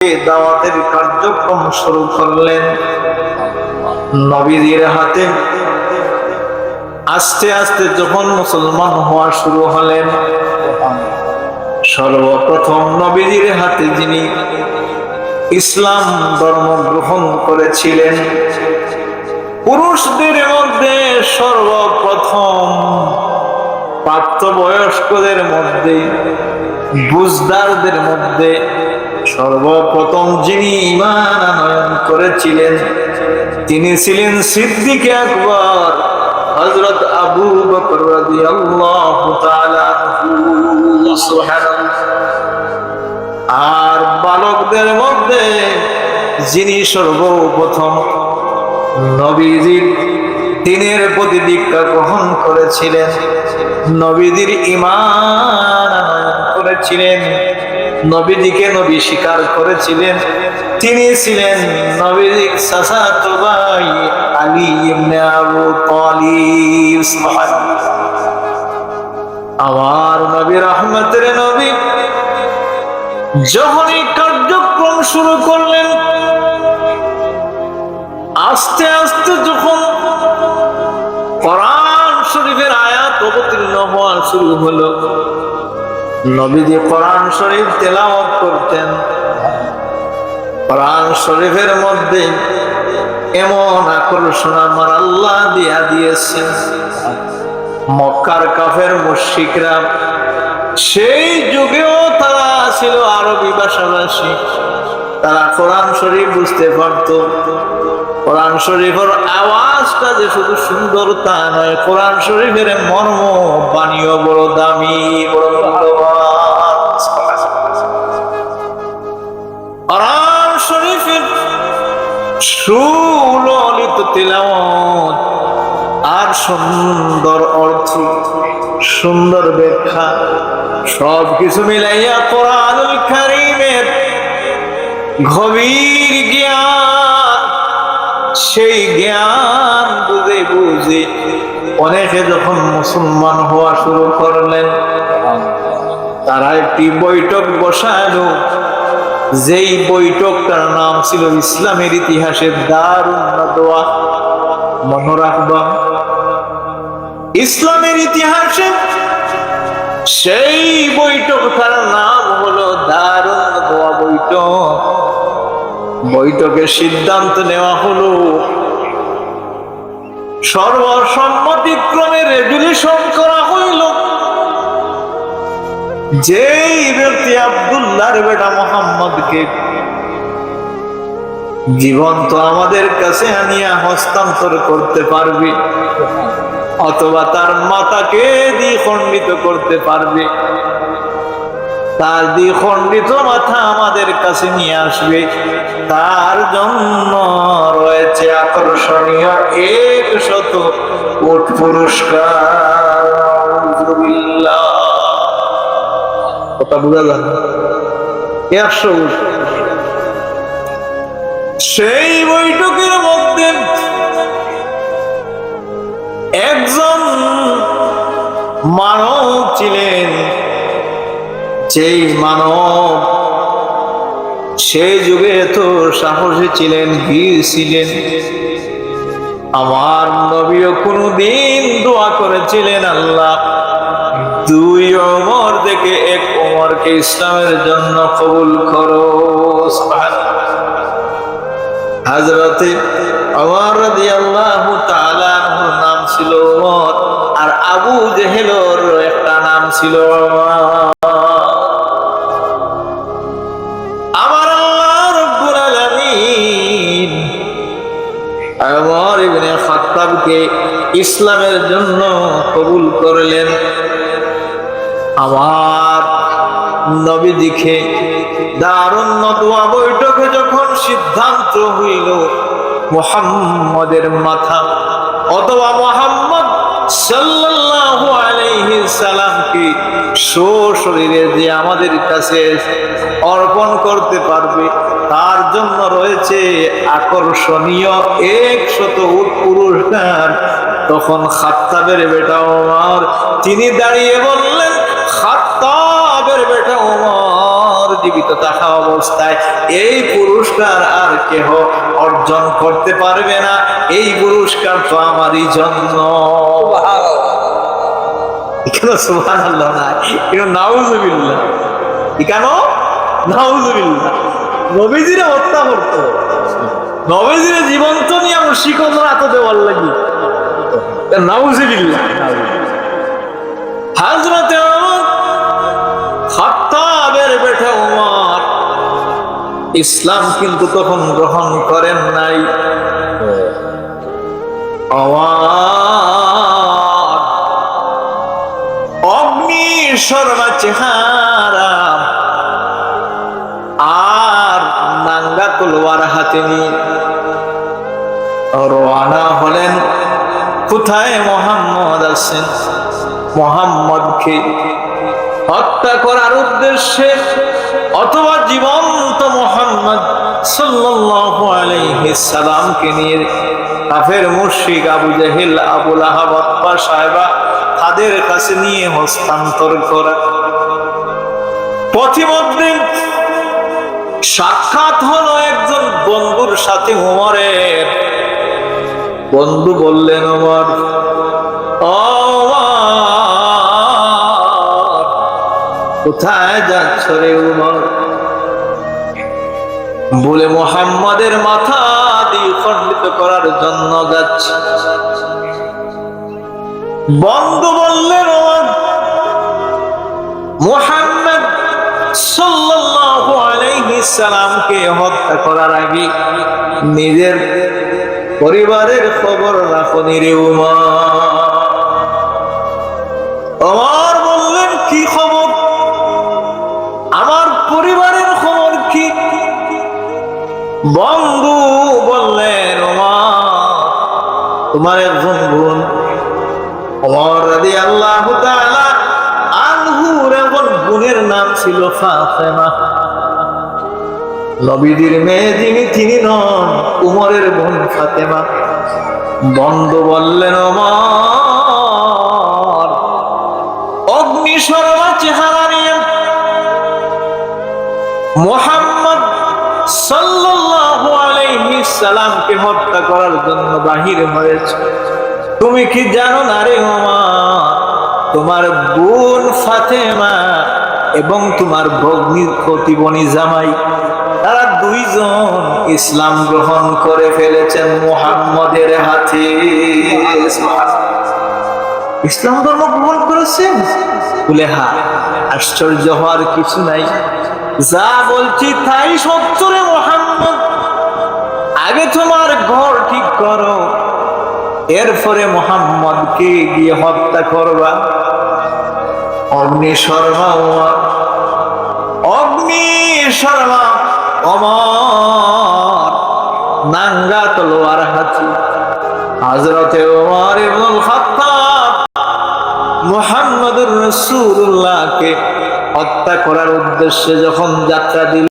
দাওয়াতের কার্যক্রম শুরু করলেন। নবীদের হাতে আস্তে আস্তে যখন মুসলমান হওয়া শুরু হলেন, সর্বপ্রথম নবীদের হাতে যিনি ইসলাম ধর্ম গ্রহণ করেছিলেন, পুরুষদের মধ্যে সর্বপ্রথম, প্রাপ্তবয়স্কদের মধ্যে, বুঝদারদের মধ্যে সর্বপ্রথম যিনি ঈমান আনয়ন করেছিলেন তিনি ছিলেন সিদ্দিক আকবর হযরত আবু বকর রাদিয়াল্লাহু তাআলা আনহু। সুবহানাল্লাহ। আর বালকদের মধ্যে যিনি সর্বপ্রথম নবীজির দ্বীনের প্রতি দীক্ষা গ্রহণ করেছিলেন, নবীজির ঈমান আনয়ন করেছিলেন, নবীজিকে নবী স্বীকার করেছিলেন, তিনি ছিলেন নবীজির চাচাতো ভাই আলী ইবনে আবু তালিব। সুবহানাল্লাহ। আমার নবী রহমতের নবী যখন এই কার্যক্রম শুরু করলেন, আস্তে আস্তে যখন কোরআন শরীফের আয়াত অবতীর্ণ হওয়া শুরু হলো, নবীজি কোরআন শরীফ তেলাওয়াত করতেন। কোরআন শরীফের মধ্যে এমন আকর্ষণ আমার আল্লাহ দিয়েছেন, মক্কার কাফের মুশরিকরা সেই যুগেও তারা ছিল আরবি ভাষাভাষী, তারা কোরআন শরীফ বুঝতে পারত। কোরআন শরীফের আওয়াজটা যে শুধু সুন্দর তা নয়, কোরআন শরীফের মর্ম বাণীও বড় দামি, বড় মূল্যবান। কোরআন শরীফের সুললিত তিলাওয়াত আর সুন্দর অর্থ, সুন্দর ব্যাখ্যা সবকিছু মিলাইয়া কোরআনুল কারীমের গভীর জ্ঞান, সেই জ্ঞান বুঝে বুঝে অনেকে যখন মুসলমান হওয়া শুরু করলেন, তারা একটি বৈঠক বসালো, যেই বৈঠকটার নাম ছিল ইসলামের ইতিহাসের দারুন নাদওয়া। মনে রাখবা, ইসলামের ইতিহাসে সেই বৈঠকটার নাম হলো দারুন নাদওয়া বৈঠক। বৈঠকের সিদ্ধান্ত নেওয়া হলো, সর্বসম্মতিক্রমে রেজুলেশন করা হইল, যেই ব্যক্তি আব্দুল্লাহর বেটা মুহাম্মদকে জীবন্ত আমাদের কাছে আনিয়া হস্তান্তর করতে পারবে, অথবা তার মাতাকে দ্বিখণ্ডিত করতে পারবে, তার দ্বিখণ্ডিত মাথা আমাদের কাছে নিয়ে আসবে, তার জন্য রয়েছে আকর্ষণীয় 100 উট পুরস্কার। কথা বুঝা যায়? 100 উট। সেই বৈঠকের মধ্যে একজন মানব ছিলেন, যেই মানব সেই যুগে তো সাহসী ছিলেন, বীর ছিলেন। আমার নবীও কোনদিন দোয়া করেছিলেন, আল্লাহ 2 ওমর থেকে 1 ওমরকে ইসলামের জন্য কবুল করো। হযরতে ওমর রাদিয়াল্লাহু তাআলা আনহুর নাম ছিল ওমর, আর আবু জেহেলের একটা নাম ছিল ওমর। আমার আল্লাহ রাব্বুল আলামিন ওমর ইবনে খাত্তাবকে ইসলামের জন্য কবুল করলেন। আমার নবী দেখে দারুন নাদওয়া বৈঠকে যখন সিদ্ধান্ত হইল মুহাম্মদের মাথা অথবা মুহাম্মদ সাল্লাল্লাহু আলাইহি সাল্লামকে সশরীরে যে আমাদের কাছে অর্পণ করতে পারবে, তার জন্য রয়েছে আকর্ষণীয় 100 উট পুরস্কার, তখন খাত্তাবের বেটা ওমর তিনি দাঁড়িয়ে বললেন, খাত্তাবের বেটা ওমর জীবিত থাকা অবস্থায় এই পুরস্কার আর কেহ অর্জন করতে পারবে না, এই পুরস্কার তো আমারই জন্য। এখানে সুবহানাল্লাহ না, এখানে নাউজুবিল্লাহ। কেন নাউজুবিল্লাহ? নবীজিরে হত্যা করতো, নবীজিরে জীবন্ত নিয়ে আমার শিকল রাত দেওয়ার লাগি। নাউজুবিল্লাহ। হযরতে ওমর খাত্তাবের বেটা ওমর ইসলাম কিন্তু তখন গ্রহণ করেন নাই। অগ্নি শর্মা চেহারা আর নাঙ্গা তলোয়ার হাতে নিয়ে রওনা হলেন। কোথায় মুহাম্মদ আছেন, মুহাম্মদকে হত্যা করার উদ্দেশ্যে, অথবা জীবন্ত মুহাম্মদ সাল্লাল্লাহু আলাইহি সাল্লামকে নিয়ে কাফের মুশরিক আবু জাহেল, আবু লাহাব, উতবা, সায়বা তাদের কাছে নিয়ে হস্তান্তর করা। পথিমধ্যে সাক্ষাৎ হলো একজন বন্ধুর সাথে ওমরের। বন্ধু বললেন, ওমর কোথায় যাচ্ছ রে ওমর? বলে মুহাম্মাদের মাথা দিয়ে খণ্ডিত করার জন্য যাচ্ছে। বন্ধু বললেন, ওমর মুহাম্মদ সাল্লাল্লাহু আলাইহি সাল্লামকে হত্যা করার আগে নিজের পরিবারের খবর রাখনি রে ওমর। ওমর বললেন, কি খবর? আমার পরিবারের খবর কি? বন্ধু বললেন, ওমর তোমার একজন বোন, ওমর রাদিয়াল্লাহু তাআলা আনহুর একজন বোনের নাম ছিল ফাতেমা। নবীদের মেয়ে যিনি, তিনি নন, উমরের বোন ফাতেমা। বন্ধু বললেন, ওমর অগ্নিশর্মা চেহারা নিয়ে মুহাম্মদ সাল্লাল্লাহু আলাইহি সাল্লামকে হত্যা করার জন্য বাহির হয়েছে। তুমি কি জানো না রে ওমর, তোমার বোন ফাতেমা এবং তোমার ভগ্নী প্রতিবনী জামাই, তারা দুইজন ইসলাম গ্রহণ করে ফেলেছেন মুহাম্মদের হাতে। ইসলাম ধর্ম গ্রহণ করেছেন? বলে হ্যাঁ। আশ্চর্য হওয়ার কিছু নাই, যা বলছি তাই সত্য রে মুহাম্মদ। আগে তোমার ঘর ঠিক করো, এরপরে মুহাম্মদকে গিয়ে হত্যা করবা। অগ্নিশর্মা ওমর, অগ্নিশর্মা ওমর নাঙ্গা তলোয়ার হাতে। হযরতে ওমর ইবনুল খাত্তাব মুহাম্মদুর রাসূলুল্লাহকে হত্যা করার উদ্দেশ্যে যখন যাত্রা দিল,